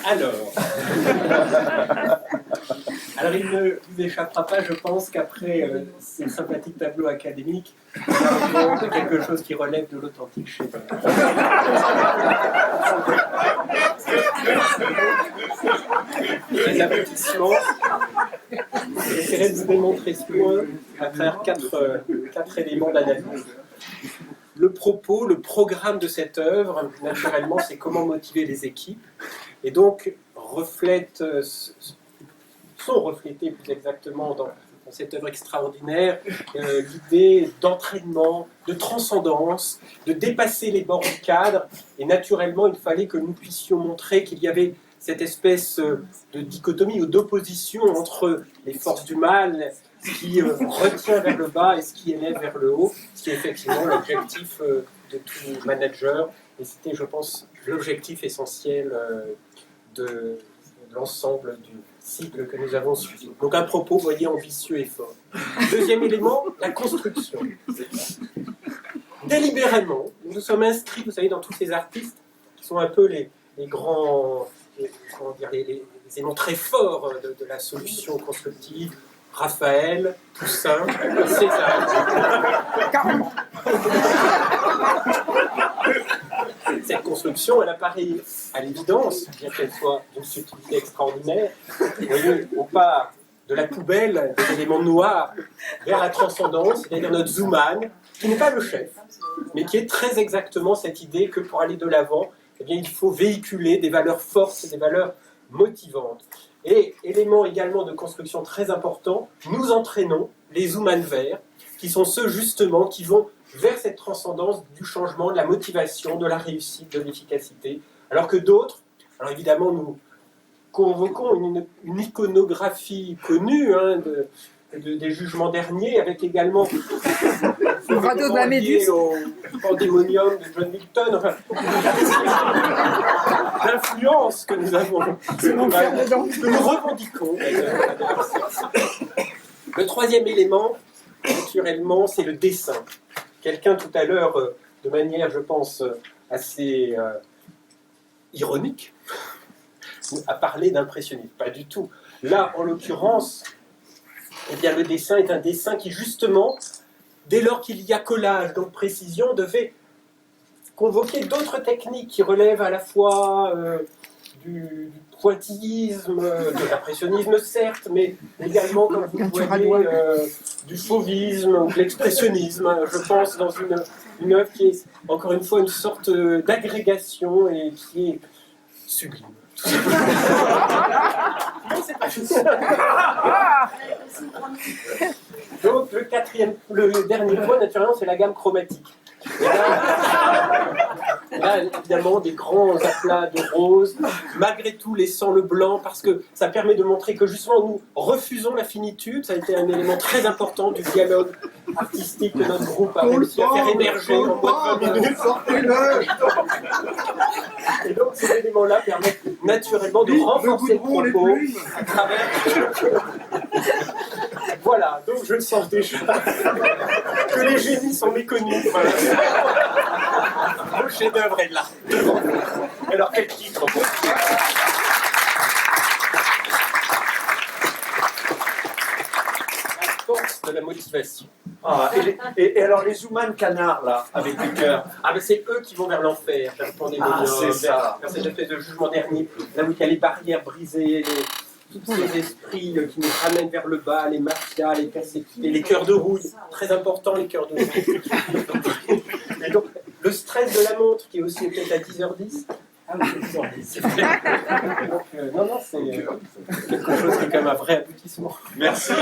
Alors, il ne vous échappera pas, je pense, qu'après ces sympathiques tableaux académiques, nous avons quelque chose qui relève de l'authentique chez eux. Les aboutissements, j'essaierai de vous démontrer ce point à travers quatre éléments d'analyse. Le propos, le programme de cette œuvre, naturellement, c'est comment motiver les équipes. Et donc, sont reflétés plus exactement dans cette œuvre extraordinaire l'idée d'entraînement, de transcendance, de dépasser les bords du cadre. Et naturellement, il fallait que nous puissions montrer qu'il y avait cette espèce de dichotomie ou d'opposition entre les forces du mal, ce qui retient vers le bas et ce qui élève vers le haut, ce qui est effectivement l'objectif de tout manager. Et c'était, je pense, l'objectif essentiel de l'ensemble du cycle que nous avons suivi. Donc un propos, vous voyez, ambitieux et fort. Deuxième élément, la construction. Délibérément, nous nous sommes inscrits, vous savez, dans tous ces artistes qui sont un peu les grands, les éléments très forts de la solution constructive. Raphaël, Poussin, César. Cette construction, elle apparaît à l'évidence, bien qu'elle soit d'une subtilité extraordinaire. Vous voyez, on part de la poubelle, des éléments noirs, vers la transcendance, c'est-à-dire notre Zuman, qui n'est pas le chef, mais qui est très exactement cette idée que pour aller de l'avant, eh bien, il faut véhiculer des valeurs fortes, des valeurs motivantes. Et élément également de construction très important, nous entraînons les Zuman verts, qui sont ceux justement qui vont vers cette transcendance du changement, de la motivation, de la réussite, de l'efficacité. Alors que d'autres, alors évidemment nous convoquons une iconographie connue des jugements derniers, avec également le radeau de la Méduse au pandémonium de John Milton, enfin, l'influence que nous avons, que nous revendiquons. Le troisième élément, naturellement, c'est le dessin. Quelqu'un tout à l'heure, de manière, je pense, assez ironique, a parlé d'impressionnisme. Pas du tout. Là, en l'occurrence, eh bien, le dessin est un dessin qui, justement, dès lors qu'il y a collage, donc précision, devait convoquer d'autres techniques qui relèvent à la fois du pointillisme, de l'impressionnisme certes, mais également, comme vous voyez, du fauvisme ou de l'expressionnisme. Je pense dans une œuvre qui est, encore une fois, une sorte d'agrégation et qui est sublime. Non, c'est pas juste. Donc le dernier point, naturellement, c'est la gamme chromatique. Et là, évidemment, des grands aplats de rose, malgré tout laissant le blanc, parce que ça permet de montrer que justement nous refusons la finitude. Ça a été un élément très important du dialogue artistique que notre groupe a réussi à faire émerger en moins de 20 minutes. Et donc ces éléments-là permettent naturellement de renforcer le propos à travers... Voilà, donc je sens déjà que les génies sont méconnus. Voilà. Le chef-d'œuvre est là. Alors quel titre? La force de la motivation. Ah, et alors les Zuman canards là, avec les cœurs. Ah ben c'est eux qui vont vers l'enfer, vers le pandémonium, vers cette espèce de jugement dernier, là où il y a les barrières brisées, tous ces esprits qui nous ramènent vers le bas, les mafias, les persécutés, les cœurs de rouille, très important les cœurs de rouille. Et donc le stress de la montre qui est aussi peut-être à 10h10. Ah oui, c'est 10h10. Donc non, c'est quelque chose qui est quand même un vrai aboutissement. Merci.